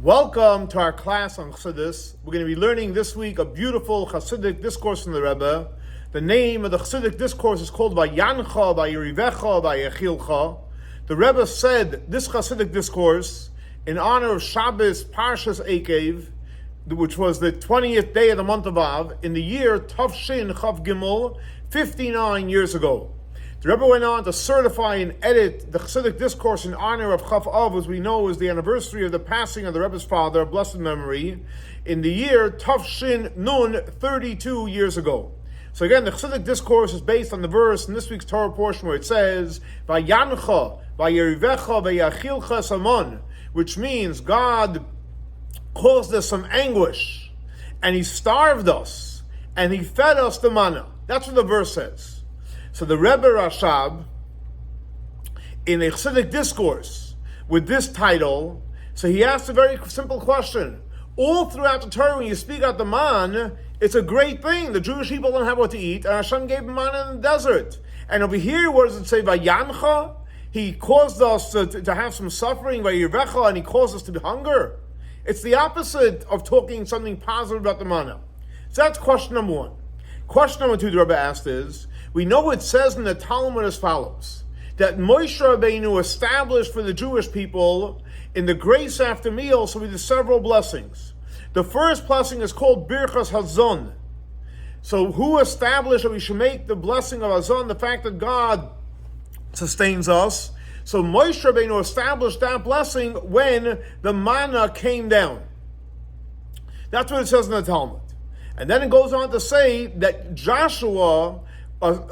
Welcome to our class on Chassidus. We're going to be learning this week a beautiful Chassidic discourse from the Rebbe. The name of the Chassidic discourse is called Via'nech, Vi'ar'ivech, Wiyakhilcha. The Rebbe said this Chassidic discourse in honor of Shabbos Parshas Ekev, which was the 20th day of the month of Av, in the year Tavshin Chav Gimel, 59 years ago. The Rebbe went on to certify and edit the Chassidic discourse in honor of Chav Av, as we know is the anniversary of the passing of the Rebbe's father, of blessed memory, in the year Tavshin Nun, 32 years ago. So again, the Chassidic discourse is based on the verse in this week's Torah portion where it says, Via'nech, Vi'ar'ivech, Wiyakhilcha Samon, which means God caused us some anguish, and He starved us, and He fed us the manna. That's what the verse says. So the Rebbe Rashab, in a Chassidic discourse with this title, so he asked a very simple question. All throughout the Torah, when you speak out the man, it's a great thing. The Jewish people don't have what to eat, and Hashem gave them manna in the desert. And over here, what does it say? Via'nech, He caused us to have some suffering, Vi'ar'ivech, and He caused us to be hunger. It's the opposite of talking something positive about the manna. So that's question number one. Question number two the Rebbe asked is, we know it says in the Talmud as follows, that Moshe Rabbeinu established for the Jewish people in the grace after meal, so we did several blessings. The first blessing is called Birchas Hazon. So who established that we should make the blessing of Hazon, the fact that God sustains us? So Moshe Rabbeinu established that blessing when the manna came down. That's what it says in the Talmud. And then it goes on to say that Joshua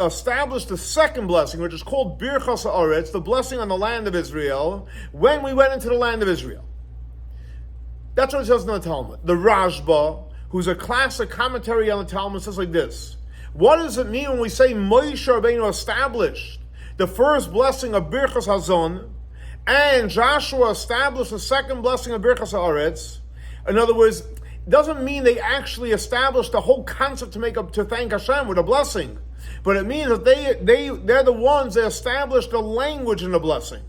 established the second blessing, which is called Birchas Haaretz, the blessing on the land of Israel, when we went into the land of Israel. That's what it says in the Talmud. The Rashba, who's a classic commentary on the Talmud, says like this. What does it mean when we say Moshe Rabbeinu established the first blessing of Birchas Hazon, and Joshua established the second blessing of Birchas Haaretz? In other words, it doesn't mean they actually established the whole concept to thank Hashem with a blessing. But it means that they're the ones that established the language in the blessing.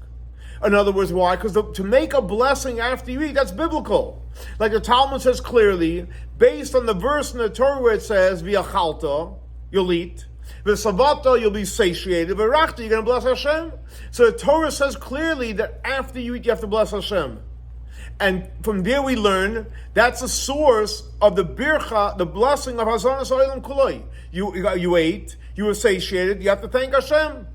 In other words, why? Because to make a blessing after you eat, that's biblical. Like the Talmud says clearly, based on the verse in the Torah where it says, Vi'achalta, you'll eat. V'savata, you'll be satiated. V'rachta, you're going to bless Hashem. So the Torah says clearly that after you eat, you have to bless Hashem. And from there we learn that's the source of the bircha, the blessing of Hazanas Olam Kuloi. You ate, you were satiated, you have to thank Hashem.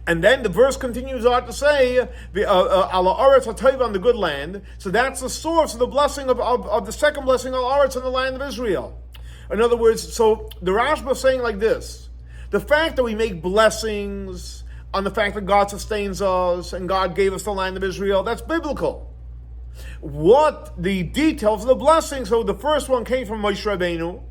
And then the verse continues on to say, Ala Aretz HaTayva, on the good land. So that's the source of the blessing of the second blessing of Aretz in the land of Israel. In other words, so the Rashba is saying like this, the fact that we make blessings on the fact that God sustains us and God gave us the land of Israel, that's biblical. What the details of the blessing, so the first one came from Moshe Rabbeinu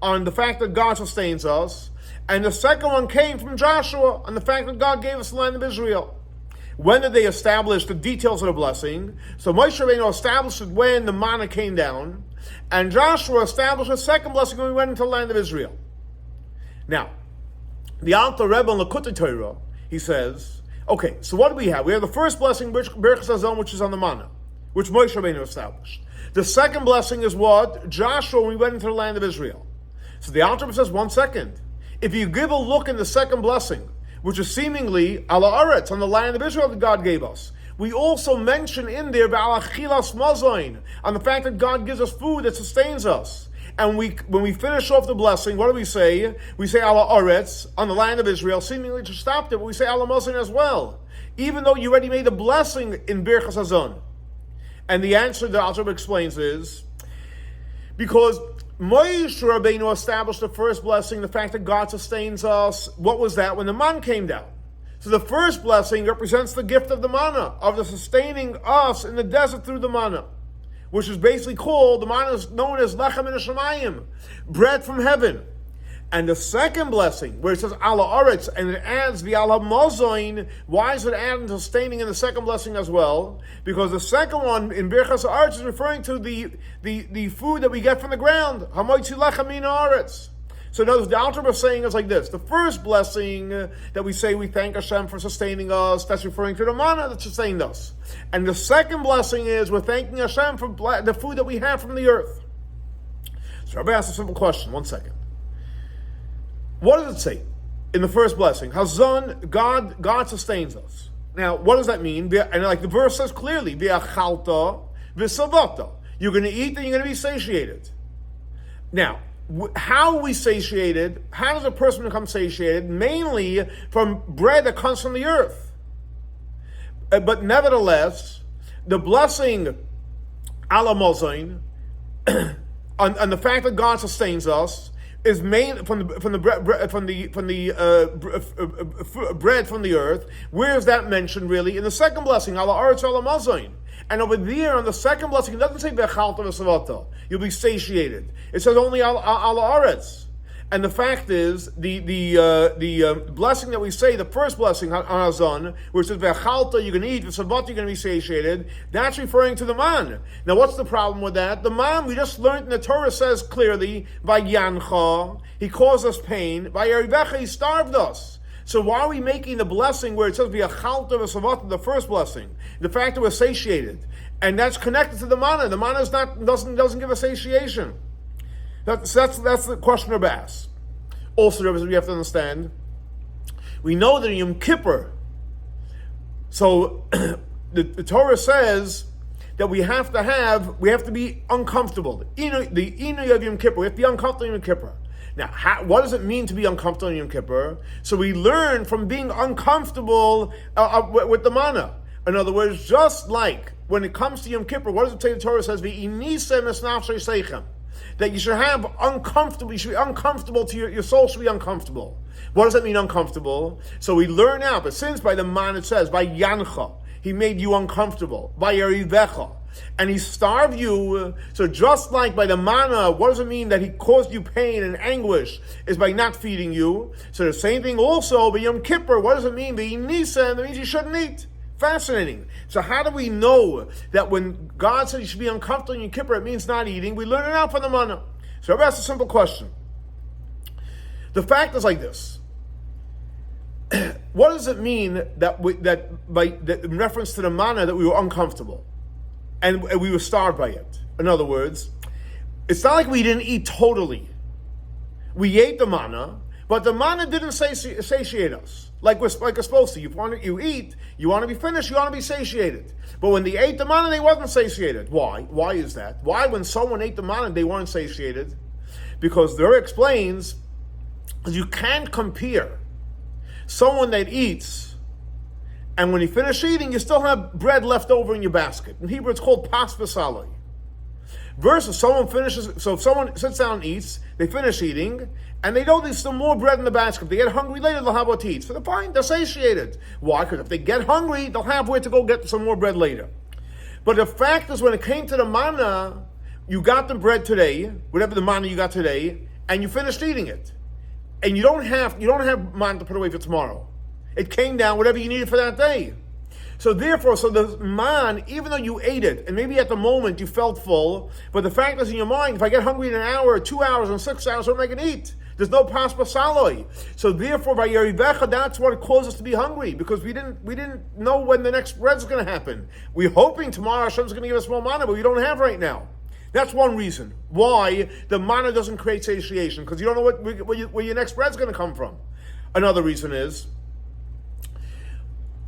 on the fact that God sustains us, and the second one came from Joshua on the fact that God gave us the land of Israel. When did they establish the details of the blessing? So Moshe Rabbeinu established it when the manna came down, and Joshua established a second blessing when we went into the land of Israel. Now, the Alter Rebbe in Likutei Torah, he says, okay, so what do we have? We have the first blessing, Birchas Hazon, which is on the manna, which Moshe Rabbeinu established. The second blessing is what? Joshua, when we went into the land of Israel. So the Alter Rebbe says, 1 second. If you give a look in the second blessing, which is seemingly Ala Aretz, on the land of Israel that God gave us, we also mention in there Vi'achilas Mazoin, on the fact that God gives us food that sustains us. And when we finish off the blessing, what do we say? We say Ala Aretz, on the land of Israel, seemingly to stop there, but we say Ala Mazoin as well, even though you already made a blessing in Birchas Hazon. And the answer the Alter Rebbe explains is, because Moshe Rabbeinu established the first blessing, the fact that God sustains us. What was that? When the manna came down. So the first blessing represents the gift of the manna, of the sustaining us in the desert through the manna, which is basically called, the manna is known as Lechem min Hashamayim, bread from heaven. And the second blessing, where it says Ala Aretz, and it adds the Ala Mazoin, why is it added sustaining in the second blessing as well? Because the second one in Birchas Haaretz is referring to the food that we get from the ground. Hamoitzi lechem min haaretz. So notice the Alter Rebbe is saying is like this. The first blessing that we say we thank Hashem for sustaining us, that's referring to the manna that sustained us. And the second blessing is we're thanking Hashem for the food that we have from the earth. So Rabbi asked a simple question, 1 second. What does it say in the first blessing? Hazon, God sustains us. Now, what does that mean? And like the verse says clearly, Vi'achalta, V'savata. You're going to eat and you're going to be satiated. Now, how are we satiated? How does a person become satiated? Mainly from bread that comes from the earth. But nevertheless, the blessing ala mozain, on the fact that God sustains us, is made from the bread from the earth. Where is that mentioned really? In the second blessing, ala aretz ala mozain. And over there on the second blessing, it doesn't say Ve'achalta v'savata. You'll be satiated. It says only al aretz. And the fact is, the blessing that we say, the first blessing on Hazon, where it says Ve'achalta, you're going to eat, v'savata, you're going to be satiated, that's referring to the man. Now what's the problem with that? The man, we just learned in the Torah says clearly, Via'nach, he caused us pain, Vi'arivech, he starved us. So why are we making the blessing where it says Vi'achalta v'savata, the first blessing? The fact that we're satiated. And that's connected to the manna. The manna doesn't give us satiation. That's the question of ask. Also, we have to understand, we know that in Yom Kippur, so the Torah says that we have to be uncomfortable. The Inu of Yom Kippur, we have to be uncomfortable in Yom Kippur. Now, what does it mean to be uncomfortable in Yom Kippur? So we learn from being uncomfortable with the manna. In other words, just like when it comes to Yom Kippur, what does it say? The Torah says, that you should have uncomfortable, you should be uncomfortable to your soul should be uncomfortable. What does that mean, uncomfortable? So we learn now, but since by the man it says, by Yancha, he made you uncomfortable, by Yerivech, and he starved you, so just like by the manna, what does it mean that he caused you pain and anguish, is by not feeding you. So the same thing also, by Yom Kippur, what does it mean? By Nisan, that means you shouldn't eat. Fascinating. So how do we know that when God said you should be uncomfortable in Yom Kippur, it means not eating? We learn it out from the manna. So I've asked a simple question. The fact is like this. What does it mean in reference to the manna that we were uncomfortable and we were starved by it? In other words, it's not like we didn't eat totally. We ate the manna, but the manna didn't satiate us. Like we're supposed to. You eat, you want to be finished, you want to be satiated. But when they ate the manna, they wasn't satiated. Why? Why is that? Why when someone ate the manna, they weren't satiated? Because the Rebbe explains, you can't compare someone that eats, and when you finish eating, you still have bread left over in your basket. In Hebrew, it's called pas v'saloi. Versus if someone sits down and eats, they finish eating, and they know there's still more bread in the basket. If they get hungry later, they'll have what to eat. So they're fine, they're satiated. Why? Because if they get hungry, they'll have where to go get some more bread later. But the fact is, when it came to the manna, you got the bread today, whatever the manna you got today, and you finished eating it. And you don't have manna to put away for tomorrow. It came down, whatever you needed for that day. So therefore, the man, even though you ate it, and maybe at the moment you felt full, but the fact is in your mind, if I get hungry in an hour, 2 hours, and 6 hours, what am I going to eat? There's no pas v'saloi. So therefore, by Yerivech, that's what caused us to be hungry, because we didn't know when the next bread's going to happen. We're hoping tomorrow Hashem's going to give us more manna, but we don't have right now. That's one reason why the manna doesn't create satiation, because you don't know where your next bread's going to come from. Another reason is,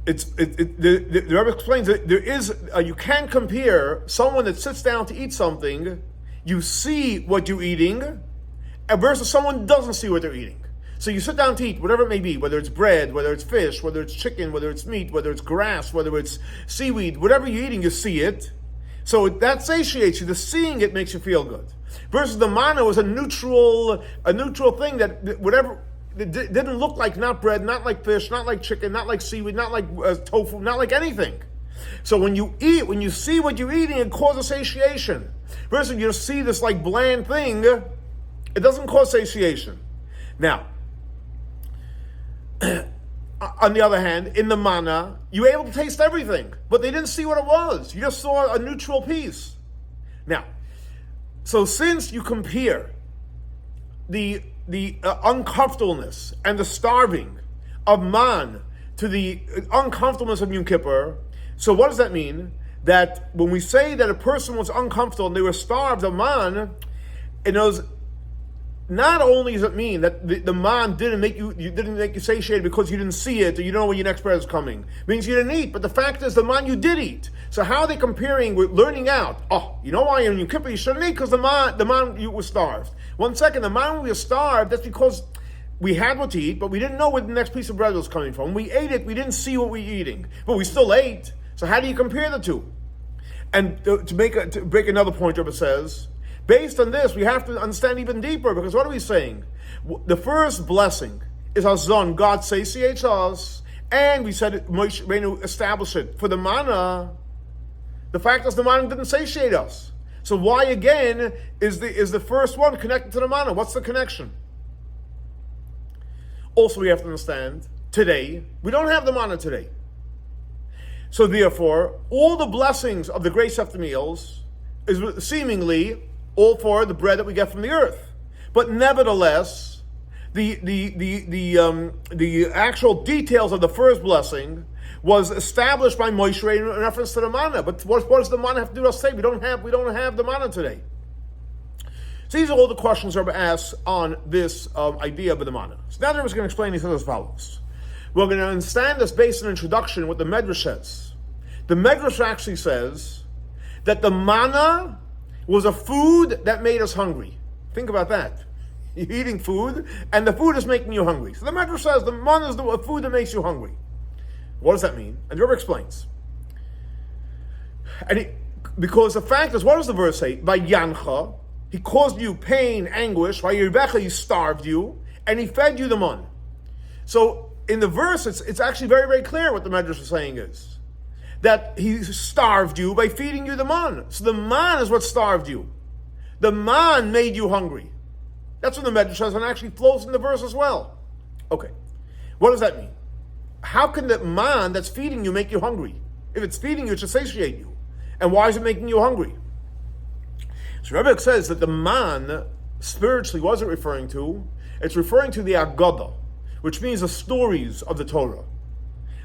the Rebbe explains that you can compare someone that sits down to eat something, you see what you're eating, versus someone who doesn't see what they're eating. So you sit down to eat, whatever it may be, whether it's bread, whether it's fish, whether it's chicken, whether it's meat, whether it's grass, whether it's seaweed, whatever you're eating, you see it. So that satiates you. The seeing it makes you feel good. Versus the manna was a neutral thing that whatever. It didn't look like not bread, not like fish, not like chicken, not like seaweed, not like tofu, not like anything. So when you eat, when you see what you're eating, it causes satiation. Versus you see this like bland thing, it doesn't cause satiation. Now, on the other hand, in the manna, you were able to taste everything, but they didn't see what it was. You just saw a neutral piece. Now, so since you compare the uncomfortableness and the starving of man to the uncomfortableness of Yom Kippur. So what does that mean? That when we say that a person was uncomfortable and they were starved of man, it knows. Not only does it mean that the man didn't make you satiated because you didn't see it or you don't know when your next bread is coming. It means you didn't eat, but the fact is the man you did eat. So how are they comparing with learning out? Oh, you know why in Yom Kippur you shouldn't eat? Because the man you was starved. 1 second, the man we were starved, that's because we had what to eat, but we didn't know where the next piece of bread was coming from. We ate it, we didn't see what we were eating, but we still ate. So how do you compare the two? And to break another point, Rebbe says, based on this, we have to understand even deeper, because what are we saying? The first blessing is Hazon, God satiates us, and we said Moshe Rabbeinu established it. For the manna, the fact is the manna didn't satiate us. So why again is the first one connected to the manna? What's the connection? Also, we have to understand, today, we don't have the manna today. So therefore, all the blessings of the great seven meals is seemingly all for the bread that we get from the earth. But nevertheless, the actual details of the first blessing was established by Moshe in reference to the manna. But what does the manna have to do with us today? We don't have the manna today. So these are all the questions Rebbe asks on this idea of the manna. So now Rebbe is going to explain these as follows. We're going to understand this based on introduction, what the Medrash says. The Medrash actually says that the manna was a food that made us hungry. Think about that. You're eating food, and the food is making you hungry. So the Medrash says the manna is the food that makes you hungry. What does that mean? And the Rebbe explains. Because the fact is, what does the verse say? Via'nch, he caused you pain, anguish. Vi'yir'ivech, he starved you, and he fed you the man. So in the verse, it's actually very, very clear what the Medrash is saying is that he starved you by feeding you the man. So the man is what starved you. The man made you hungry. That's what the Medrash says, and actually flows in the verse as well. Okay, what does that mean? How can the man that's feeding you make you hungry? If it's feeding you, it should satiate you. And why is it making you hungry? So Rebbe says that the man, spiritually, what is it referring to? It's referring to the Agadah, which means the stories of the Torah.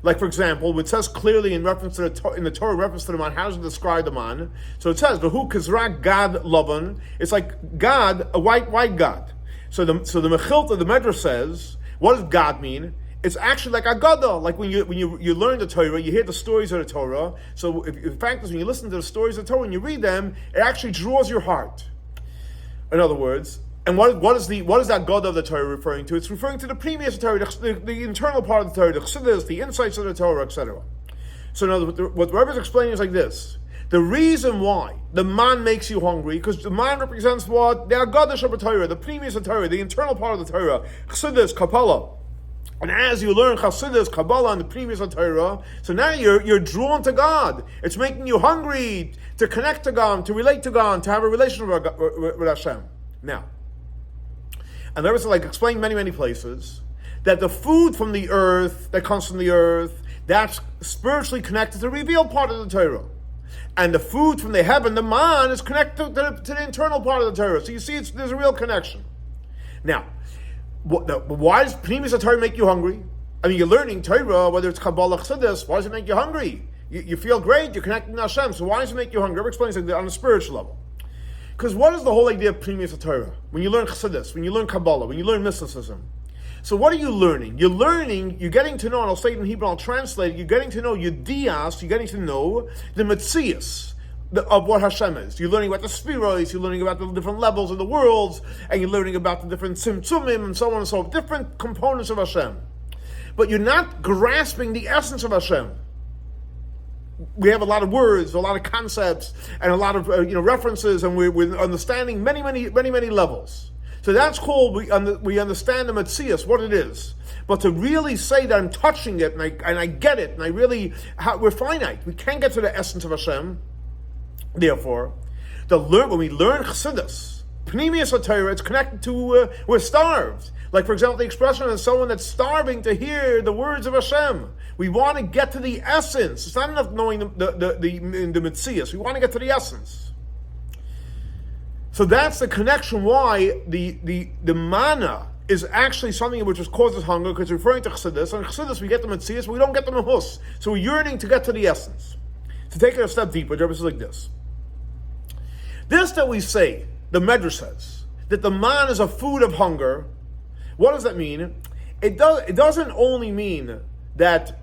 Like, for example, it says clearly in reference to in the Torah, reference to the man, how does it describe the man? So it says, "V'hu kizrak Gad Lavan." It's like God, a white God. So the Mechilta, the Medrash says, what does God mean? It's actually like Agadah, like when you learn the Torah, you hear the stories of the Torah. So in fact, when you listen to the stories of the Torah, when you read them, it actually draws your heart. In other words, and what is that God of the Torah referring to? It's referring to the previous Torah, the internal part of the Torah, the Chassidus, the insights of the Torah, etc. So in other words, what Rebbe is explaining is like this. The reason why the man makes you hungry, because the man represents what? The Agadah of the Torah, the previous Torah, the internal part of the Torah, Chassidus, Kabbalah. And as you learn Chassidus, Kabbalah, and the previous Torah, so now you're drawn to God. It's making you hungry to connect to God, to relate to God, to have a relationship with Hashem. Now, and there was explained many, many places that the food from the earth, that comes from the earth, that's spiritually connected to the revealed part of the Torah. And the food from the heaven, the man, is connected to the internal part of the Torah. So you see, there's a real connection. Now, why does previous Torah make you hungry? I mean, you're learning Torah, whether it's Kabbalah, Chassidus, why does it make you hungry? You feel great, you're connecting to Hashem, so why does it make you hungry? Rebbe explains it on a spiritual level. Because what is the whole idea of previous Torah? When you learn Chassidus, when you learn Kabbalah, when you learn mysticism. So what are you learning? You're getting to know, and I'll say it in Hebrew, I'll translate it, you're getting to know your dias, you're getting to know the metzias of what Hashem is. You're learning about the spheroids, you're learning about the different levels of the worlds, and you're learning about the different tzimtzumim, and so on and so forth, different components of Hashem. But you're not grasping the essence of Hashem. We have a lot of words, a lot of concepts, and a lot of references, and we're understanding many, many, many, many levels. So that's called, we understand the Metzias, what it is. But to really say that I'm touching it, and I get it, and we're finite. We can't get to the essence of Hashem. Therefore, when we learn Chassidus, Pnimius HaTorah, it's connected to, we're starved. Like, for example, the expression of someone that's starving to hear the words of Hashem. We want to get to the essence. It's not enough knowing the Metzias. We want to get to the essence. So that's the connection why the manna is actually something which causes hunger, because it's referring to Chassidus, and Chassidus we get the Metzias, but we don't get the Mehus. So we're yearning to get to the essence. To take it a step deeper, the Rebbe says like this. This that we say, the Medrash says, that the man is a food of hunger, what does that mean? It doesn't only mean that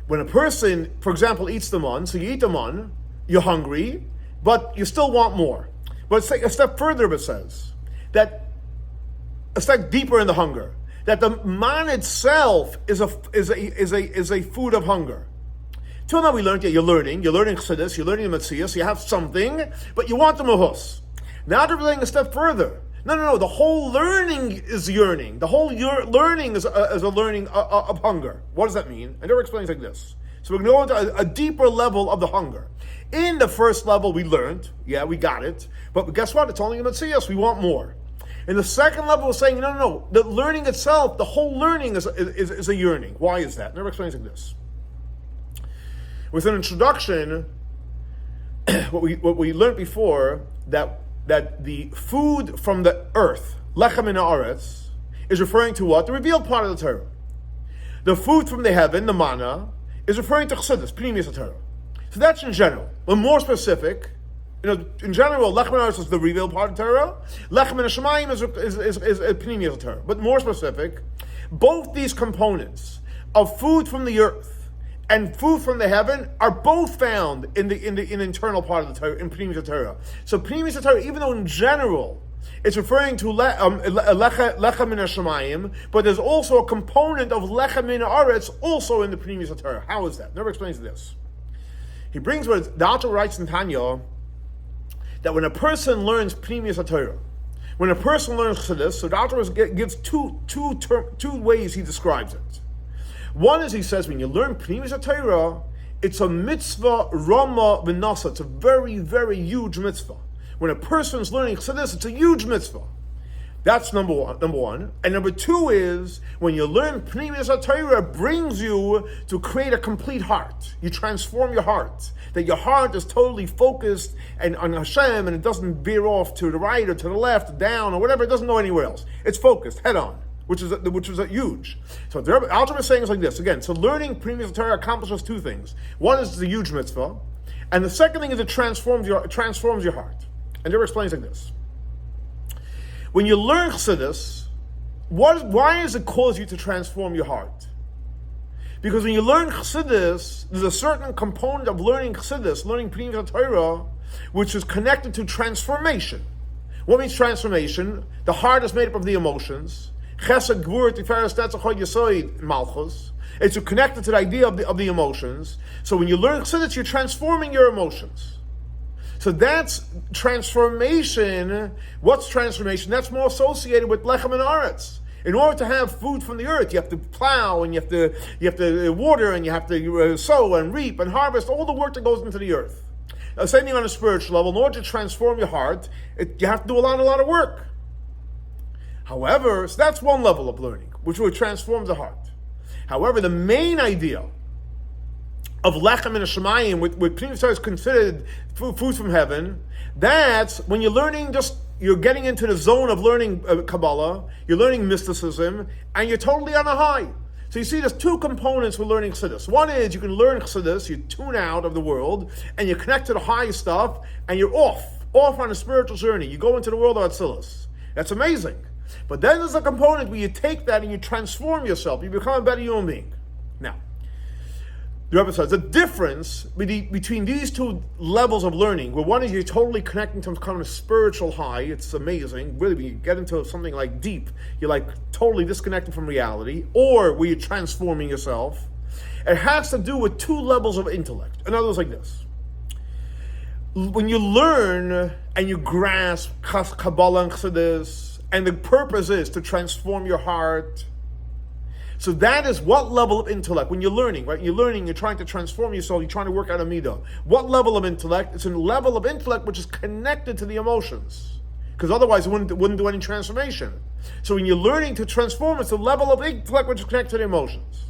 when a person, for example, eats the man, so you eat the man, you're hungry, but you still want more. But a step further, it says, that a step deeper in the hunger, that the man itself is a food of hunger. Till now we learned that you're learning Chassidus, you're learning the Metzias, you have something, but you want the Mehus. Now they're going a step further. No, the whole learning is yearning. The whole learning is a learning of hunger. What does that mean? And they're explaining like this. So we're going to go into a deeper level of the hunger. In the first level we learned, we got it, but guess what? It's only a Metzias, we want more. In the second level, we're saying, no. The learning itself, the whole learning is a yearning. Why is that? Never explains like this. With an introduction, what we learned before, that the food from the earth, lechem min haaretz, is referring to what? The revealed part of the Torah. The food from the heaven, the manna, is referring to Chassidus, Pnimius Torah. So that's in general. But more specific, in general, lechem min haaretz is the revealed part of the Torah. Lechem min hashamayim is Pnimius Torah. But more specific, both these components of food from the earth and food from the heaven are both found in the internal part of the Torah, in Pnimius Torah. So Pnimius Torah, even though in general it's referring to lechem min hashamayim, but there's also a component of lechem min haaretz also in the Pnimius Torah. How is that? Never explains this. He brings what the Alter writes in Tanya, that when a person learns Pnimius Torah, when a person learns Chassidus, so the Alter gives two ways he describes it. One is, he says, when you learn Pnimius Torah, it's a mitzvah rama v'nasa. It's a very, very huge mitzvah. When a person's learning Chassidus, it's a huge mitzvah. That's number one. And number two is, when you learn Pnimius Torah, it brings you to create a complete heart. You transform your heart. That your heart is totally focused on Hashem, and it doesn't veer off to the right or to the left, down or whatever. It doesn't go anywhere else. It's focused, head on. Which was huge. So the Alter is saying is like this again. So learning Pnimius Torah accomplishes two things. One is the huge mitzvah, and the second thing is it transforms your heart. And there explains like this: when you learn Chassidus, why does it cause you to transform your heart? Because when you learn Chassidus, there's a certain component of learning Chassidus, learning Pnimius Torah, which is connected to transformation. What means transformation? The heart is made up of the emotions. Chesed, Gvur, Tiferes, Netzach, Yesoid, Malchus. It's connected to the idea of the emotions. So when you learn Chassidus, you're transforming your emotions. So that's transformation. What's transformation? That's more associated with lechem min haaretz. In order to have food from the earth, you have to plow, and you have to water, and you have to sow and reap and harvest, all the work that goes into the earth. Now, same thing on a spiritual level. In order to transform your heart, you have to do a lot of work. However, so that's one level of learning, which will transform the heart. However, the main idea of lechem min hashamayim, with Pnimius Torah is considered food from heaven, that's when you're learning, you're getting into the zone of learning Kabbalah, you're learning mysticism, and you're totally on a high. So you see, there's two components with learning Chassidus. One is you can learn Chassidus, you tune out of the world, and you connect to the high stuff, and you're off on a spiritual journey. You go into the world of Atzilus. That's amazing. But then there's a component where you take that and you transform yourself. You become a better human being. Now, the Rebbe says the difference between these two levels of learning, where one is you're totally connecting to some kind of spiritual high, it's amazing. Really, when you get into something like deep, you're like totally disconnected from reality, or where you're transforming yourself. It has to do with two levels of intellect. In other words, like this. When you learn and you grasp Kabbalah and Chassidus, and the purpose is to transform your heart. So that is what level of intellect, when you're learning, right? You're learning, you're trying to transform yourself, you're trying to work out a midah. What level of intellect? It's a level of intellect which is connected to the emotions. Because otherwise it wouldn't do any transformation. So when you're learning to transform, it's a level of intellect which is connected to the emotions.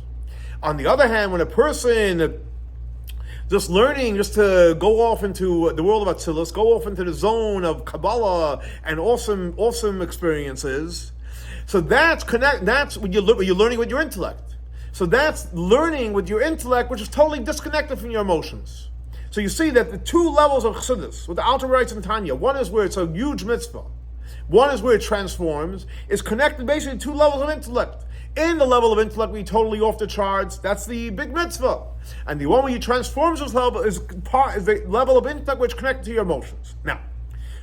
On the other hand, when a person just learning just to go off into the world of Atzilus, go off into the zone of Kabbalah and awesome experiences. So that's what you're learning with your intellect. So that's learning with your intellect, which is totally disconnected from your emotions. So you see that the two levels of Chassidus, with the Alter writes in Tanya, one is where it's a huge mitzvah, one is where it transforms, is connected basically to two levels of intellect. In the level of intellect, we totally off the charts, that's the big mitzvah. And the one where you transforms this level is the level of intellect which is connected to your emotions. Now,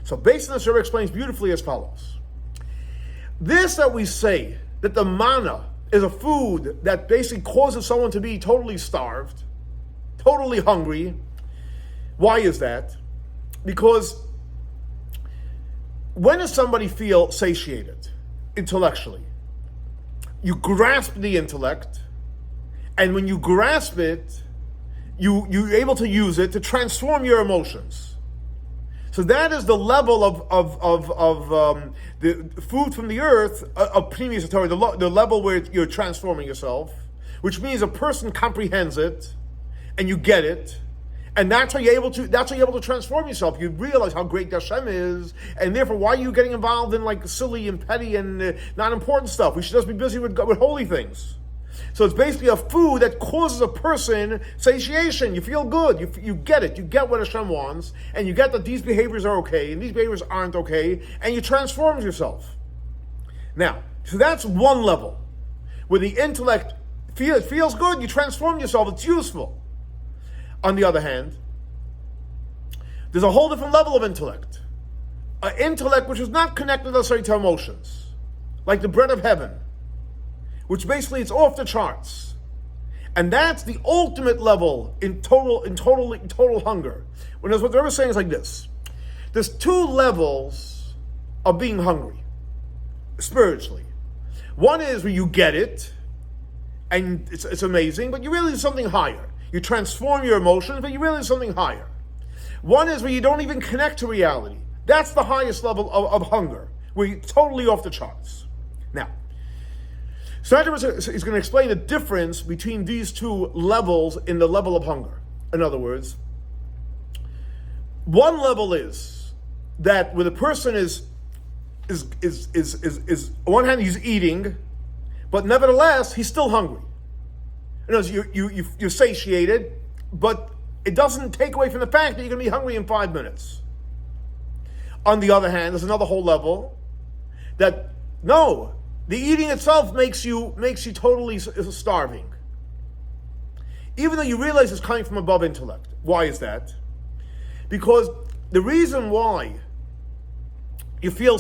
so based on this, Rebbe explains beautifully as follows. This that we say, that the manna is a food that basically causes someone to be totally starved, totally hungry. Why is that? Because when does somebody feel satiated intellectually? You grasp the intellect, and when you grasp it, you're able to use it to transform your emotions. So that is the level of the food from the earth, of previous Torah, the level where you're transforming yourself, which means a person comprehends it, and you get it, and that's how you're able to transform yourself. You realize how great Hashem is, and therefore why are you getting involved in like silly and petty and not important stuff? We should just be busy with holy things. So it's basically a food that causes a person satiation. You feel good. You get it. You get what Hashem wants, and you get that these behaviors are okay and these behaviors aren't okay, and you transform yourself. Now, so that's one level where the intellect feels good. You transform yourself. It's useful. On the other hand, there's a whole different level of intellect. An intellect which is not connected necessarily to emotions, like the bread of heaven, which basically it's off the charts. And that's the ultimate level in total hunger. What the Rebbe is saying is like this. There's two levels of being hungry, spiritually. One is where you get it, and it's amazing, but you really need something higher. You transform your emotions, but you really need something higher. One is where you don't even connect to reality. That's the highest level of hunger, where you're totally off the charts. Now, so he's going to explain the difference between these two levels in the level of hunger. In other words, one level is that where the person is on one hand he's eating, but nevertheless he's still hungry. In other words, you're satiated, but it doesn't take away from the fact that you're going to be hungry in 5 minutes. On the other hand, there's another whole level that no. The eating itself makes you totally starving. Even though you realize it's coming from above intellect. Why is that? Because the reason why you feel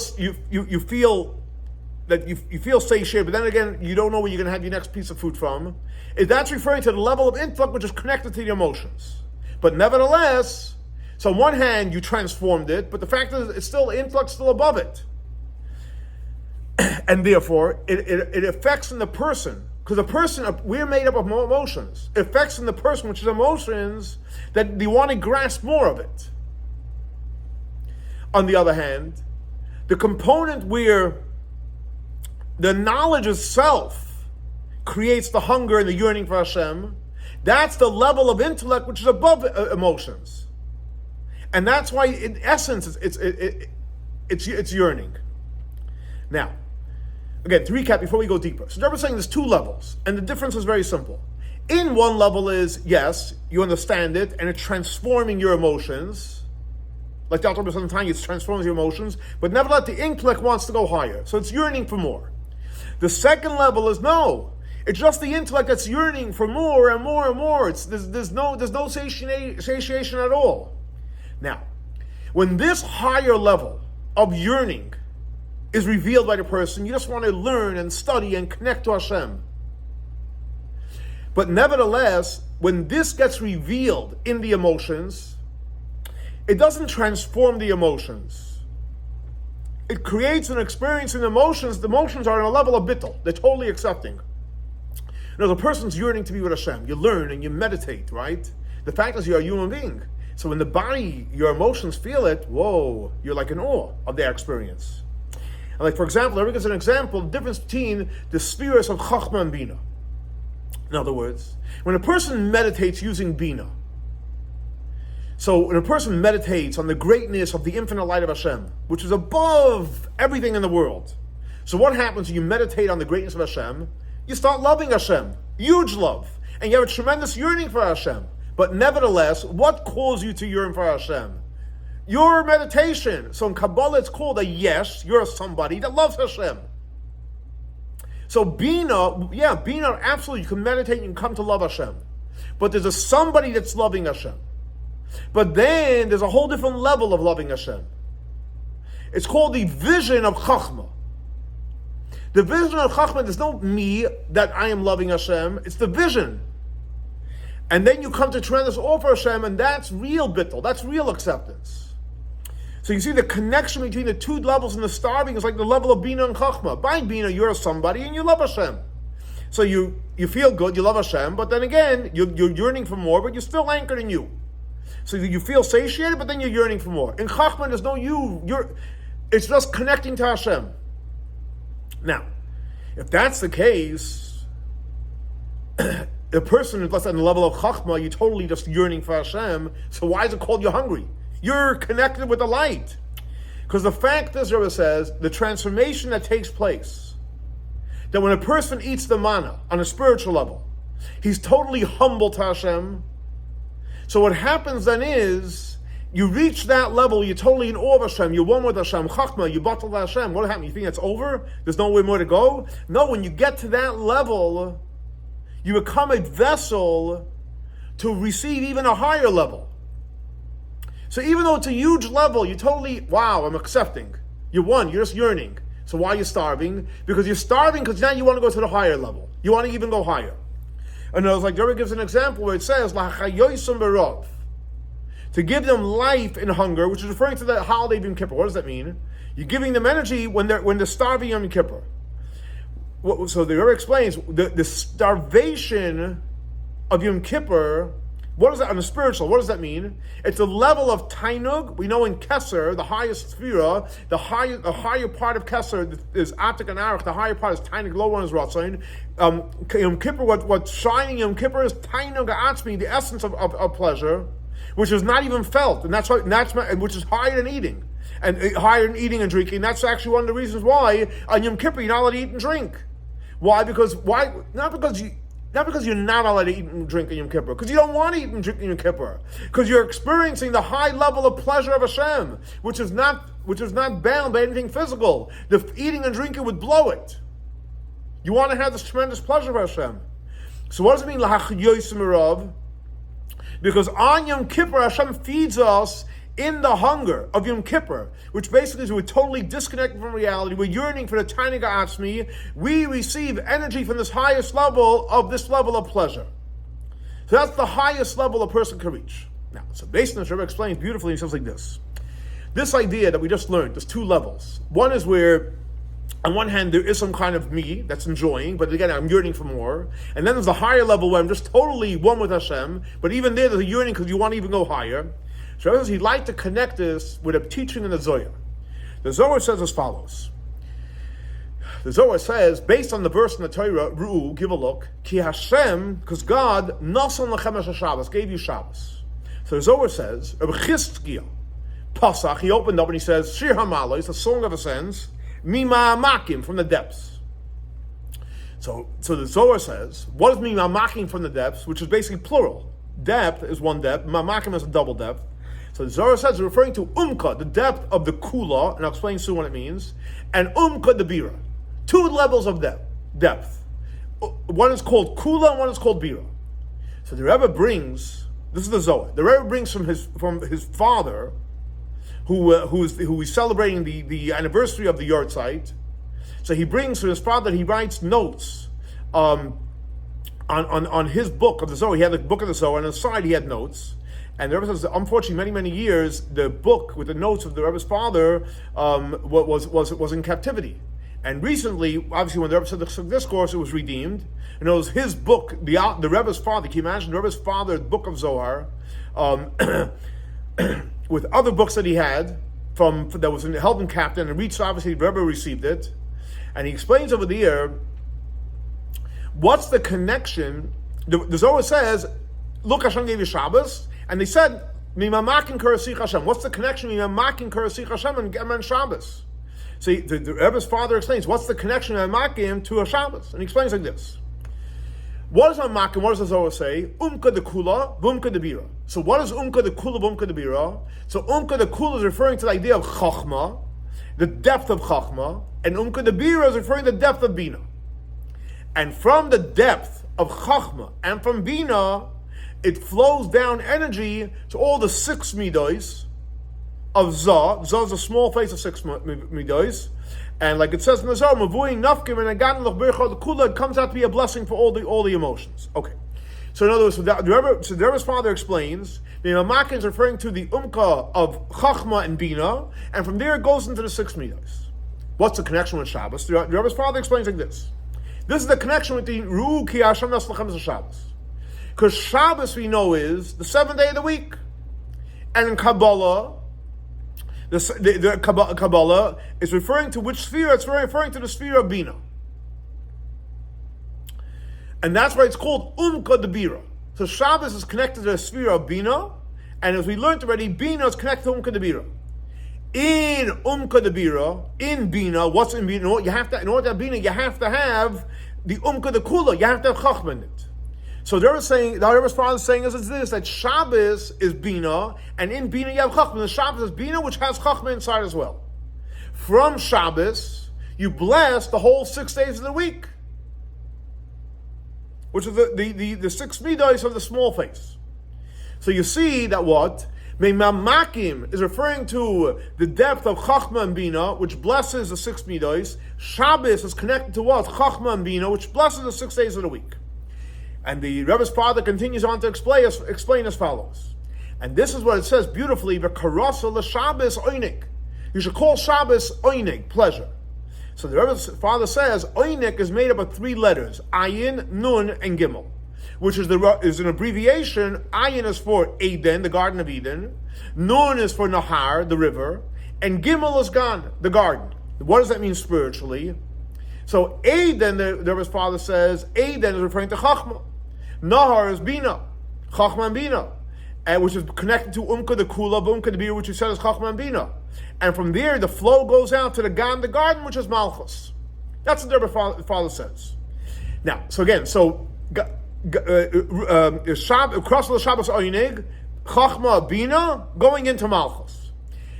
that you feel satiated, but then again you don't know where you're going to have your next piece of food from, is that's referring to the level of intellect which is connected to the emotions. But nevertheless, so on one hand you transformed it, but the fact is it's still intellect still above it. And therefore, it affects in the person, because the person, we're made up of emotions. It affects in the person, which is emotions, that they want to grasp more of it. On the other hand, the component where the knowledge itself creates the hunger and the yearning for Hashem, that's the level of intellect which is above emotions. And that's why, in essence, it's yearning. Now, again, to recap before we go deeper. So Rebbe is saying there's two levels, and the difference is very simple. In one level is, yes, you understand it, and it's transforming your emotions. Like the Alter Rebbe says in time, it transforms your emotions, but nevertheless, the intellect wants to go higher, so it's yearning for more. The second level is no. It's just the intellect that's yearning for more and more and more. There's no satiation at all. Now, when this higher level of yearning is revealed by the person, you just want to learn and study and connect to Hashem. But nevertheless, when this gets revealed in the emotions, it doesn't transform the emotions. It creates an experience in emotions. The emotions are on a level of bittul. They're totally accepting. The person's yearning to be with Hashem. You learn and you meditate, right? The fact is you're a human being. So when the body, your emotions feel it, whoa, you're like in awe of their experience. And like, for example, there is an example, the difference between the spheres of Chachma and Bina. In other words, when a person meditates using Bina, so when a person meditates on the greatness of the infinite light of Hashem, which is above everything in the world, So what happens when you meditate on the greatness of Hashem? You start loving Hashem. Huge love. And you have a tremendous yearning for Hashem. But nevertheless, what calls you to yearn for Hashem? Your meditation. So in Kabbalah it's called a yes. You're somebody that loves Hashem. So Bina, absolutely, you can meditate and come to love Hashem. But there's a somebody that's loving Hashem. But then there's a whole different level of loving Hashem. It's called the vision of Chachma. The vision of Chachma, there's no me that I am loving Hashem. It's the vision. And then you come to tremendous awe for Hashem, and that's real bittul. That's real acceptance. So you see the connection between the two levels in the starving is like the level of Bina and Chachma. By Bina, you're somebody and you love Hashem. So you feel good, you love Hashem, but then again, you're yearning for more, but you're still anchored in you. So you feel satiated, but then you're yearning for more. In Chachma, there's no you. It's just connecting to Hashem. Now, if that's the case, the person is less on the level of Chachma, you're totally just yearning for Hashem, so why is it called you're hungry? You're connected with the light. Because the fact is, Rebbe says, the transformation that takes place, that when a person eats the manna on a spiritual level, he's totally humble to Hashem. So what happens then is, you reach that level, you're totally in awe of Hashem, you're one with Hashem, Chachma, you battle to Hashem. What happens? You think that's over? There's nowhere more to go? No, when you get to that level, you become a vessel to receive even a higher level. So even though it's a huge level, you totally, wow, I'm accepting. You're one, you're just yearning. So why are you starving? Because you're starving because now you want to go to the higher level. You want to even go higher. And it was like, Rebbe gives an example where it says, to give them life in hunger, which is referring to the holiday of Yom Kippur. What does that mean? You're giving them energy when they're starving Yom Kippur. So the Rebbe explains, the starvation of Yom Kippur, what is that on the spiritual? What does that mean? It's a level of tainug. We know in Kesser, the highest sphera, the higher part of Kesser is Atik and Arach. The higher part is tainug, lower one is Ratzain. Yom Kippur, what's shining Yom Kippur is tainug atzmi, the essence of pleasure, which is not even felt, and which is higher than eating, and higher than eating and drinking. That's actually one of the reasons why on Yom Kippur you're not allowed to eat and drink. Why? Not because you're not allowed to eat and drink in Yom Kippur, because you don't want to eat and drink in Yom Kippur, because you're experiencing the high level of pleasure of Hashem, which is not bound by anything physical. The eating and drinking would blow it. You want to have this tremendous pleasure of Hashem. So what does it mean, lahach yosim merav? Because on Yom Kippur, Hashem feeds us in the hunger of Yom Kippur, which basically is we're totally disconnected from reality. We're yearning for the Tainug Atzmi. We receive energy from this highest level of pleasure. So that's the highest level a person can reach. Now, so based on this, Rebbe explains beautifully, he says like this. This idea that we just learned, there's two levels. One is where, on one hand, there is some kind of me that's enjoying, but again, I'm yearning for more. And then there's a higher level where I'm just totally one with Hashem, but even there's a yearning because you want to even go higher. So he'd like to connect this with a teaching in the Zohar. The Zohar says as follows. The Zohar says, based on the verse in the Torah, Ru'u, give a look, Ki Hashem, because God, Nasan Lechem Shabbos, gave you Shabbos. So the Zohar says, Rabbi Yitzchok Pasach, he opened up and he says, Shir HaMalos, the Song of Ascents, Mima Makim, from the depths. So the Zohar says, what is Mima Makim from the depths, which is basically plural. Depth is one depth, Makim is a double depth. So the Zohar says, referring to Umka, the depth of the Kula, and I'll explain soon what it means, and Umka, the Bira. Two levels of depth. One is called Kula, and one is called Bira. So the Rebbe brings, this is the Zohar, the Rebbe brings from his father, who is celebrating the anniversary of the Yortzeit. So he brings from his father, he writes notes on his book of the Zohar. He had the book of the Zohar, and on the side he had notes. And the Rebbe says, unfortunately, many years, the book with the notes of the Rebbe's father was in captivity. And recently, obviously, when the Rebbe said the Discourse, it was redeemed. And it was his book, the Rebbe's father. Can you imagine the Rebbe's father's book of Zohar, with other books that he had that was held in captivity, and reached, obviously, the Rebbe received it. And he explains over there, what's the connection? The Zohar says, look, Hashem gave you Shabbos. And they said, Mimamakin Kurasich Hashem. What's the connection between Mimamakin Kurasich Hashem and Shabbos? So the Rebbe's father explains, what's the connection of Makim to a Shabbos? And he explains like this. What is Makim? What does the Zohar say? Umka de kula, bumka de bira. So what is umka de kula, bumka de bira? So umka de kula is referring to the idea of chachma, the depth of chachma, and umka de bira is referring to the depth of bina. And from the depth of chachma and from bina, it flows down energy to all the 6 midos of Zah. Zah is a small face of 6 midos. And like it says in the Zohar, Mavuin Nafkim and Agan Lachbercha, the Kula, it comes out to be a blessing for all the emotions. Okay. So in other words, the Rebbe's father explains, the Makim is referring to the Umka of Chachma and Bina, and from there it goes into the 6 midos. What's the connection with Shabbos? The Rebbe's father explains like this. This is the connection with the Ru'u Ki Hashem Naslachem Shabbos. Because Shabbos, we know, is the 7th day of the week. And in Kabbalah, the Kabbalah is referring to which sphere? It's referring to the sphere of Bina. And that's why it's called Umka de Bira. So Shabbos is connected to the sphere of Bina, and as we learned already, Bina is connected to Umka de Bira. In Umka de Bira, in Bina, what's in Bina? In order to have Bina, you have to have the Umka de Kula, you have to have Chachma in it. So the Rebbe's father is saying is this, that Shabbos is Bina, and in Bina you have Chachma. The Shabbos is Bina, which has Chachma inside as well. From Shabbos, you bless the whole 6 days of the week, which is the 6 midos of the small face. So you see that what? Makim is referring to the depth of Chachma and Bina, which blesses the 6 midos. Shabbos is connected to what? Chachma and Bina, which blesses the 6 days of the week. And the Rebbe's father continues on to explain as follows. And this is what it says beautifully, V'karasa l'Shabbos oinik. You should call Shabbos oinik, pleasure. So the Rebbe's father says, oinik is made up of 3 letters, ayin, nun, and gimel, which is an abbreviation. Ayin is for Eden, the Garden of Eden. Nun is for Nahar, the river. And gimel is Gan, the garden. What does that mean spiritually? So Eden, the Rebbe's father says, Eden is referring to Chachma. Nahar is Bina, Chachma and Bina, which is connected to Umka the Kula, Umka the Bira, which you said is Chachma and Bina. And from there, the flow goes out to the Gan, the garden, which is Malchus. That's what the Rebbe father says. Now, so again, across the Shabbos Oinig, Chachma, Bina, going into Malchus.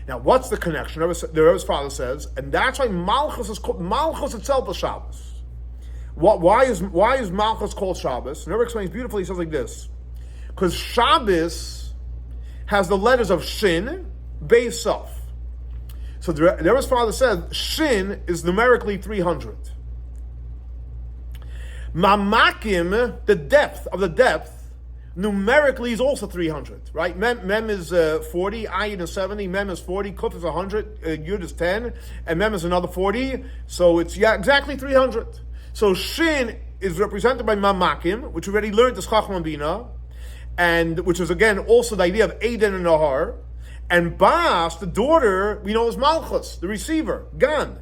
Now, what's the connection? The Rebbe's father says, and that's why Malchus is called, Malchus itself is Shabbos. Why is Malchus called Shabbos? And Rebbe explains beautifully. He says like this: because Shabbos has the letters of Shin, Beis, Saf. So the Rebbe's father said Shin is numerically 300. Mamakim, the depth of the depth, numerically is also 300. Right? Mem is 40, Ayin is 70, Mem is 40, Kuf is 100, Yud is 10, and Mem is another 40. So it's exactly 300. So Shin is represented by Mamakim, which we already learned is Chachma and Bina, and which is again also the idea of Eden and Nahar. And Bas, the daughter, we know is Malchus, the receiver, Gan.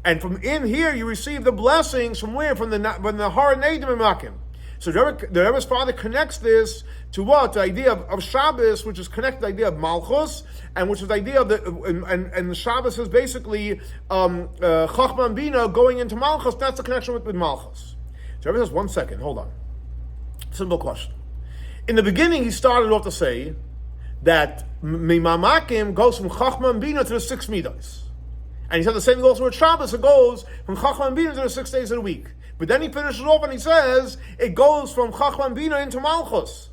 And from in here you receive the blessings from where? From the Nahar and Eden and Makim. So the Rebbe's father connects this to what? The idea of Shabbos, which is connected to the idea of Malchus, and which is the idea of and the Shabbos is basically Chachma and Bina going into Malchus. That's the connection with Malchus. So Rebbe says, 1 second, hold on. Simple question. In the beginning, he started off to say that Mimamakim goes from Chachma and Bina to the 6 midos. And he said the same thing also with Shabbos. It goes from Chachma and Bina to the 6 days of the week. But then he finishes off and he says it goes from Chachma and Bina into Malchus.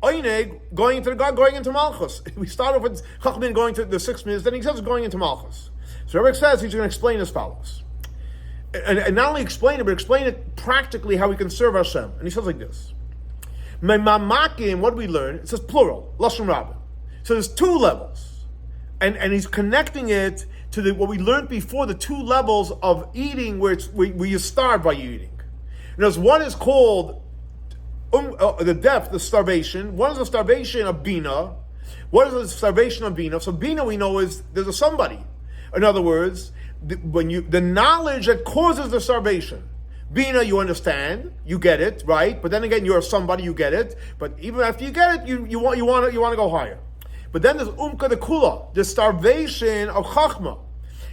Oineg going into the God, going into Malchus. We start off with Chachma and going to the 6 minutes, then he says going into Malchus. So Rebbe says he's going to explain as follows. And not only explain it, but explain it practically how we can serve Hashem. And he says like this. Memakim, what do we learn? It says plural, Lashon Rabbah. So there's 2 levels. And he's connecting it to what we learned before, the 2 levels of eating where you starve by eating. And one is called the depth, the starvation. One is the starvation of Bina. What is the starvation of Bina? So Bina we know is there's a somebody. In other words, the knowledge that causes the starvation. Bina, you understand, you get it, right? But then again, you're somebody, you get it. But even after you get it, you want to go higher. But then there's umka de kula, the starvation of chachma,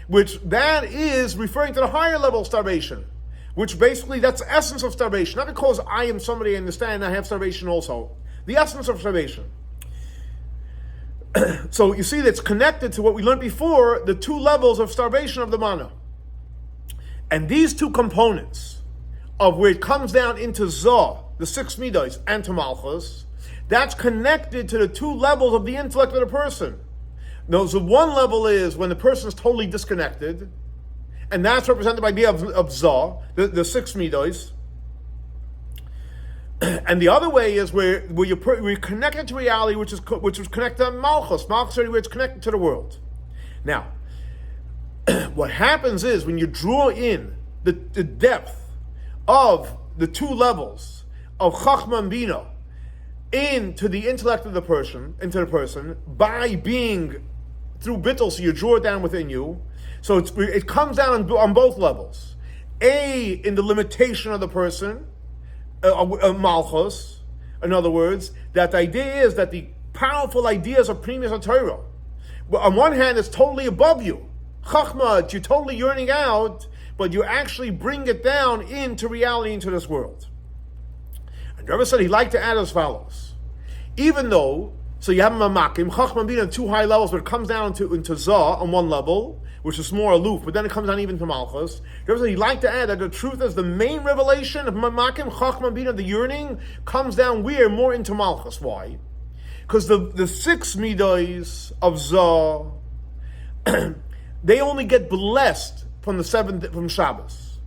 which that is referring to the higher level of starvation, which basically that's the essence of starvation. Not because I am somebody I understand, I have starvation also. The essence of starvation. So you see that's connected to what we learned before, the two levels of starvation of the mana. And these two components, of where it comes down into Zah, the 6 midos, and to Malchus, that's connected to the two levels of the intellect of the person. Now, so one level is when the person is totally disconnected, and that's represented by the idea of Zah, the 6 midos. And the other way is where you're connected to reality, which is connected to Malchus. Malchus is where it's connected to the world. Now, what happens is when you draw in the depth of the two levels of Chachma and Bina into the intellect of the person, by being through bittul, so you draw it down within you. So it comes down on both levels. In the limitation of the person, Malchus. In other words, that the idea is that the powerful ideas of Pnimius Torah, on one hand, it's totally above you. Chachma, you're totally yearning out, but you actually bring it down into reality, into this world. And Rebbe said he'd like to add as follows. Even though, so you have Mamakim, Chachma and Bina on two high levels, but it comes down into Zah on one level, which is more aloof, but then it comes down even to Malchus. Rebbe said he'd like to add that the truth is the main revelation of Mamakim, Chachma and Bina, the yearning, comes down where? More into Malchus. Why? Because the 6 midos of Zah, they only get blessed from from Shabbos.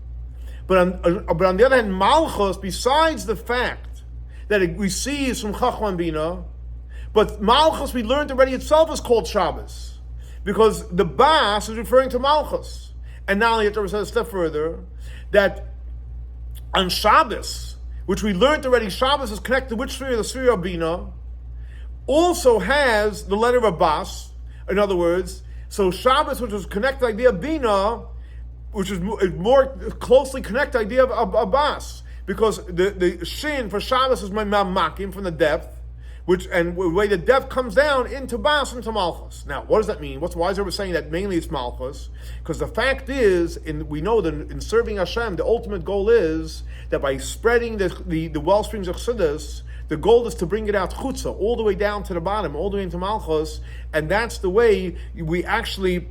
But on the other hand, Malchus, besides the fact that it receives from Chachma and Bina, but Malchus, we learned already itself, is called Shabbos. Because the Bas is referring to Malchus. And now you have to say a step further, that on Shabbos, which we learned already, Shabbos is connected to which sphere? The sphere of Bina, also has the letter of Bas. In other words, so Shabbos, which was connected to the idea of Bina, which is more closely connected to the idea of Bas. Because the Shin for Shabbos is my Makim, from the depth, and the way the depth comes down into Bas, into Malchus. Now, what does that mean? Why is everyone saying that mainly it's Malchus? Because the fact is, we know that in serving Hashem, the ultimate goal is that by spreading the well springs of Chassidus, the goal is to bring it out chutza, all the way down to the bottom, all the way into Malchus, and that's the way we actually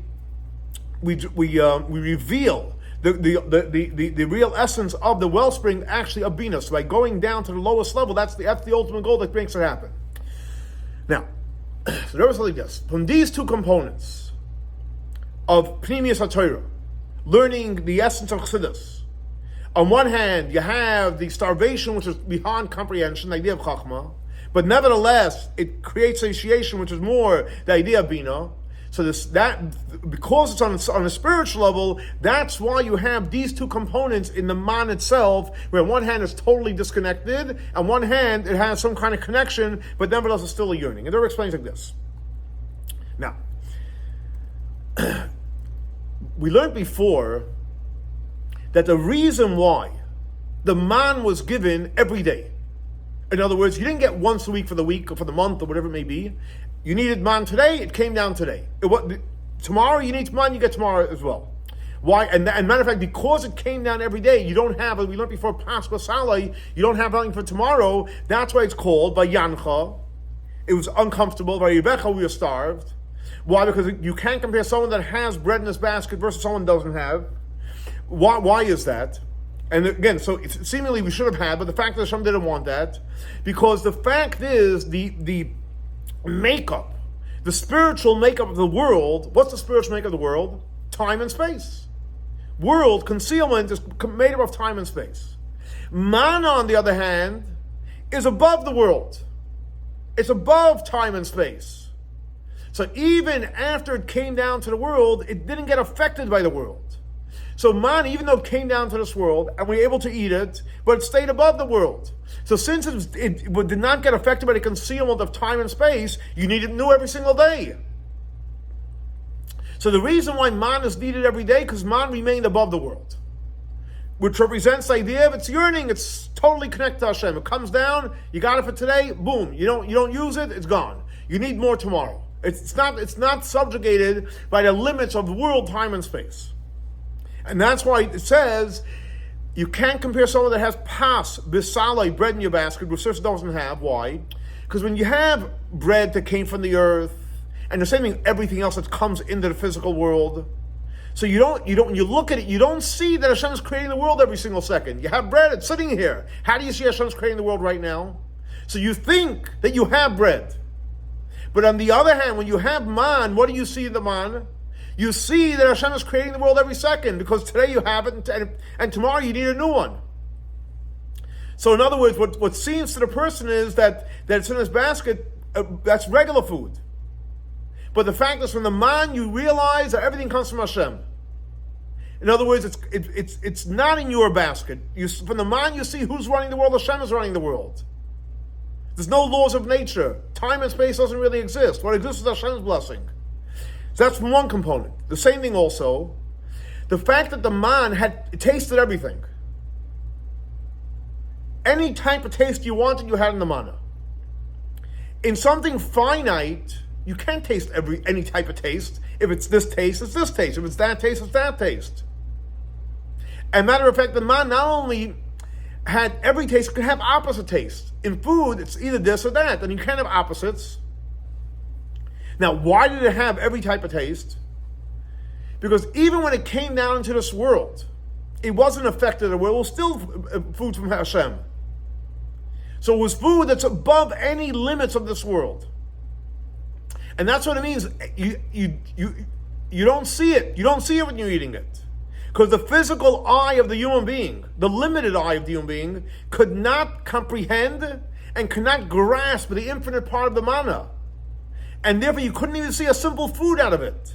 we reveal the real essence of the wellspring, actually of Bina. So by going down to the lowest level, that's the ultimate goal that makes it happen. Now, so there was like this. From these two components of Pnimius HaTorah, learning the essence of Chassidus, on one hand, you have the starvation, which is beyond comprehension, the idea of Chachma, but nevertheless, it creates satiation, which is more the idea of Bina. So because it's on a spiritual level, that's why you have these two components in the man itself, where on one hand it's totally disconnected, on one hand it has some kind of connection, but nevertheless it's still a yearning. And there explains like this. Now, we learned before that the reason why the man was given every day, in other words, you didn't get once a week for the week or for the month or whatever it may be. You needed man today, it came down today. Tomorrow you need man, you get tomorrow as well. Why? And matter of fact, because it came down every day, you don't have, we learned before, Pascha Salai, you don't have anything for tomorrow. That's why it's called Via'anch. It was uncomfortable. Wi'ra'ivch, we were starved. Why? Because you can't compare someone that has bread in his basket versus someone that doesn't have. Why is that? And again, so seemingly we should have had, but the fact that Hashem didn't want that, because the fact is the makeup, the spiritual makeup of the world. What's the spiritual makeup of the world? Time and space. World concealment is made up of time and space. Mana, on the other hand, is above the world. It's above time and space. So even after it came down to the world, it didn't get affected by the world. So man, even though it came down to this world, and we were able to eat it, but it stayed above the world. So since it did not get affected by the concealment of time and space, you need it new every single day. So the reason why man is needed every day, because man remained above the world, which represents the idea of its yearning. It's totally connected to Hashem. It comes down, you got it for today, boom. You don't use it, it's gone. You need more tomorrow. It's not subjugated by the limits of world, time, and space. And that's why it says you can't compare someone that has pas, bisalai, bread in your basket, which Sirsa doesn't have. Why? Because when you have bread that came from the earth, and the same thing, everything else that comes into the physical world, so you don't, when you look at it, you don't see that Hashem is creating the world every single second. You have bread, it's sitting here. How do you see Hashem's creating the world right now? So you think that you have bread. But on the other hand, when you have man, what do you see in the man? You see that Hashem is creating the world every second, because today you have it, and tomorrow you need a new one. So in other words, what seems to the person is that it's in his basket, that's regular food. But the fact is, from the man, you realize that everything comes from Hashem. In other words, it's not in your basket. From the man, you see who's running the world. Hashem is running the world. There's no laws of nature. Time and space doesn't really exist. What exists is Hashem's blessing. So that's one component. The same thing also, the fact that the man had tasted everything. Any type of taste you wanted, you had in the manna. In something finite, you can't taste any type of taste. If it's this taste, it's this taste. If it's that taste, it's that taste. And matter of fact, the man not only had every taste, it could have opposite taste. In food, it's either this or that, and you can't have opposites. Now, why did it have every type of taste? Because even when it came down into this world, it wasn't affected the world. It was still food from Hashem. So it was food that's above any limits of this world. And that's what it means. You don't see it. You don't see it when you're eating it. Because the physical eye of the human being, the limited eye of the human being, could not comprehend and could not grasp the infinite part of the manna. And therefore you couldn't even see a simple food out of it.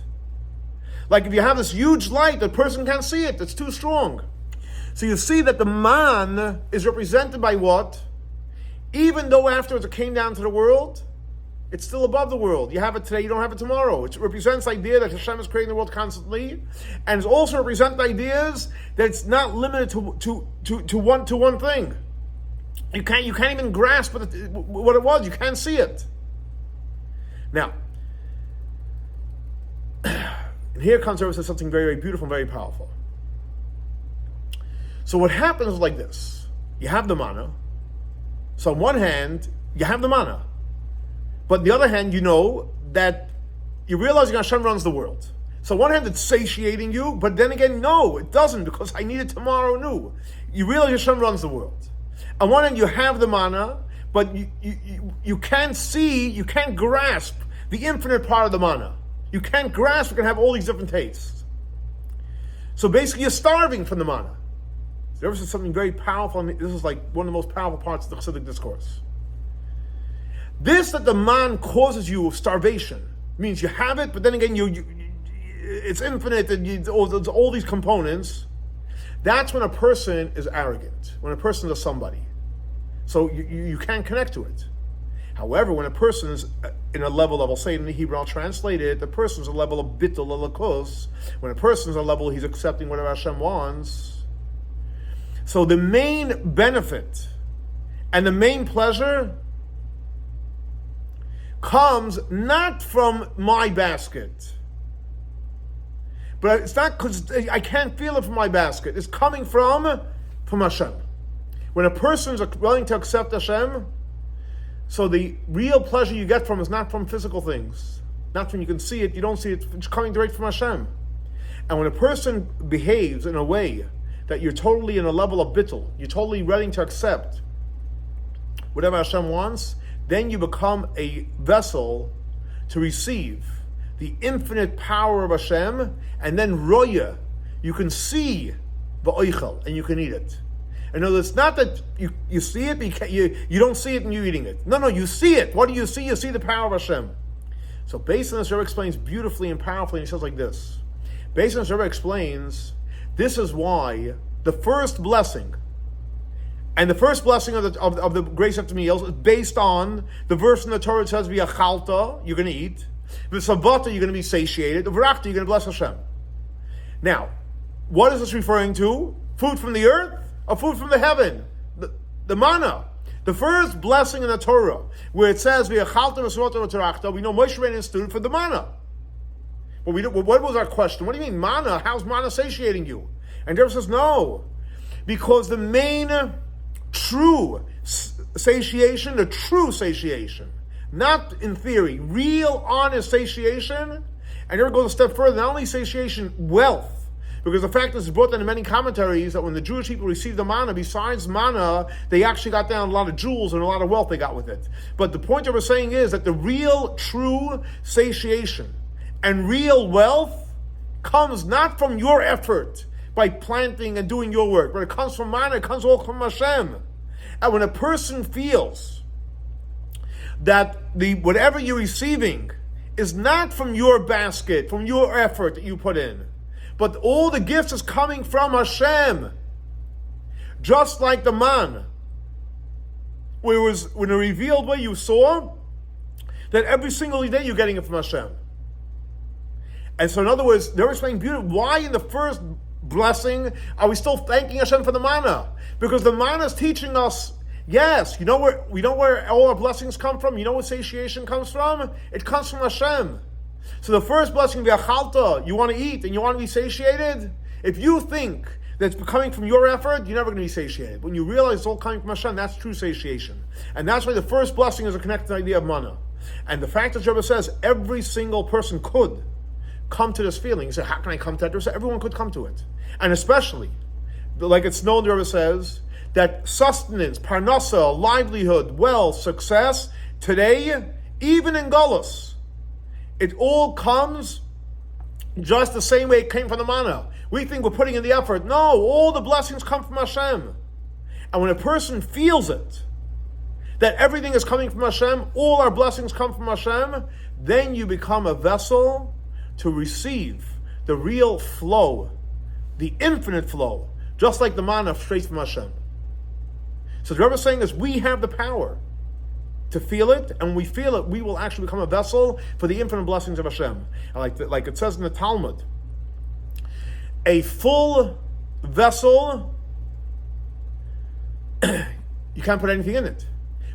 Like if you have this huge light, the person can't see it. It's too strong. So you see that the man is represented by what? Even though afterwards it came down to the world, it's still above the world. You have it today, you don't have it tomorrow. It represents the idea that Hashem is creating the world constantly, and it also represents ideas that it's not limited to one thing. You can't even grasp what it was. You can't see it. Now, and here comes Rebbe says something very, very beautiful and very powerful. So what happens is like this: you have the manna. So on one hand, you have the manna. But on the other hand, you know that you realize Hashem runs the world. So on one hand, it's satiating you, but then again, no, it doesn't, because I need it tomorrow new. You realize Hashem runs the world. On one hand, you have the manna, but you can't see, you can't grasp the infinite part of the manna. You can't grasp you can have all these different tastes. So basically, you're starving from the manna. There was something very powerful, and this is like one of the most powerful parts of the Chassidic discourse. This that the man causes you of starvation means you have it, but then again, it's infinite, and all these components. That's when a person is arrogant, when a person is somebody. So you can't connect to it. However, when a person is in a level of, I'll say it in the Hebrew, I'll translate it, the person is a level of bittul alakos. When a person is a level, he's accepting whatever Hashem wants. So the main benefit and the main pleasure comes not from my basket. But it's not because I can't feel it from my basket. It's coming from Hashem. When a person is willing to accept Hashem, so the real pleasure you get from is not from physical things. Not when you can see it, you don't see it, it's coming direct from Hashem. And when a person behaves in a way that you're totally in a level of bittul, you're totally ready to accept whatever Hashem wants, then you become a vessel to receive the infinite power of Hashem, and then roya, you can see va'oichel, and you can eat it. And it's not that you see it, but you don't see it and you're eating it. No, you see it. What do you see? You see the power of Hashem. So based on this, Rebbe explains beautifully and powerfully, and he says like this. Based on this, Rebbe explains, this is why the first blessing, and the first blessing of the grace after meals is based on the verse in the Torah that says, Viachalta, you're going to eat. V'savata, you're going to be satiated. V'rachta, you're going to bless Hashem. Now, what is this referring to? Food from the earth or food from the heaven? The manna. The first blessing in the Torah, where it says, we know Moshe Rabbeinu instituted for the manna. But what was our question? What do you mean manna? How's manna satiating you? And Rebbe says, no. Because the main true satiation, not in theory, real honest satiation, and Rebbe goes a step further, not only satiation, wealth. Because the fact is brought down in many commentaries that when the Jewish people received the manna, besides manna, they actually got down a lot of jewels and a lot of wealth they got with it. But the point that we're saying is that the real, true satiation and real wealth comes not from your effort by planting and doing your work, but it comes from manna, it comes all from Hashem. And when a person feels that whatever you're receiving is not from your basket, from your effort that you put in, but all the gifts is coming from Hashem. Just like the man, where it was in a revealed way you saw that every single day you're getting it from Hashem. And so in other words, they're explaining beautifully why in the first blessing are we still thanking Hashem for the manna? Because the manna is teaching us, yes, we know where all our blessings come from. You know where satiation comes from? It comes from Hashem. So the first blessing, vi'achilcha, you want to eat and you want to be satiated? If you think that it's coming from your effort, you're never going to be satiated. When you realize it's all coming from Hashem, that's true satiation. And that's why the first blessing is a connected idea of manna. And the fact that Rebbe says every single person could come to this feeling. He said, how can I come to that? Everyone could come to it. And especially, like it's known, the Rebbe says, that sustenance, parnasa, livelihood, wealth, success, today, even in Gullus, it all comes just the same way it came from the manna. We think we're putting in the effort. No, all the blessings come from Hashem. And when a person feels it, that everything is coming from Hashem, all our blessings come from Hashem, then you become a vessel to receive the real flow, the infinite flow, just like the manna straight from Hashem. So the Rebbe is saying is we have the power to feel it, and when we feel it, we will actually become a vessel for the infinite blessings of Hashem. And like it says in the Talmud, a full vessel, you can't put anything in it.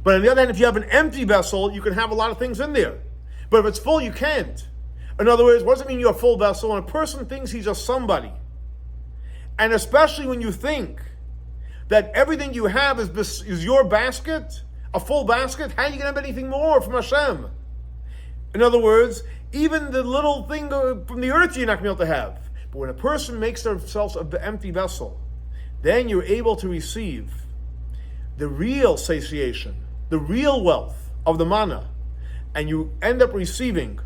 But on the other hand, if you have an empty vessel, you can have a lot of things in there. But if it's full, you can't. In other words, what does it mean you're a full vessel? When a person thinks he's just somebody, and especially when you think that everything you have is your basket, a full basket, how are you going to have anything more from Hashem? In other words, even the little thing from the earth you're not going to be able to have. But when a person makes themselves an empty vessel, then you're able to receive the real satiation, the real wealth of the manna, and you end up receiving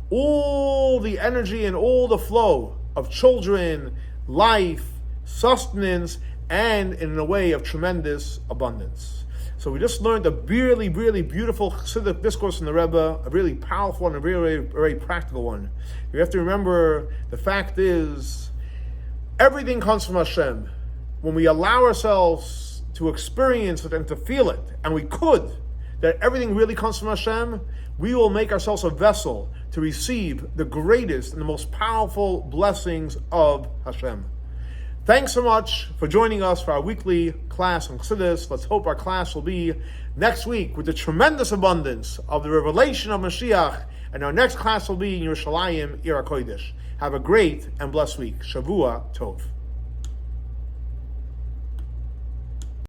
all the energy and all the flow of children, life, sustenance, and in a way of tremendous abundance. So we just learned a really, really beautiful Chassidic discourse in the Rebbe, a really powerful one, a really, very practical one. You have to remember, the fact is, everything comes from Hashem. When we allow ourselves to experience it and to feel it, and we could, that everything really comes from Hashem, we will make ourselves a vessel to receive the greatest and the most powerful blessings of Hashem. Thanks so much for joining us for our weekly class on Chassidus. Let's hope our class will be next week with the tremendous abundance of the revelation of Mashiach, and our next class will be in Yerushalayim, Ir HaKodesh. Have a great and blessed week. Shavua Tov.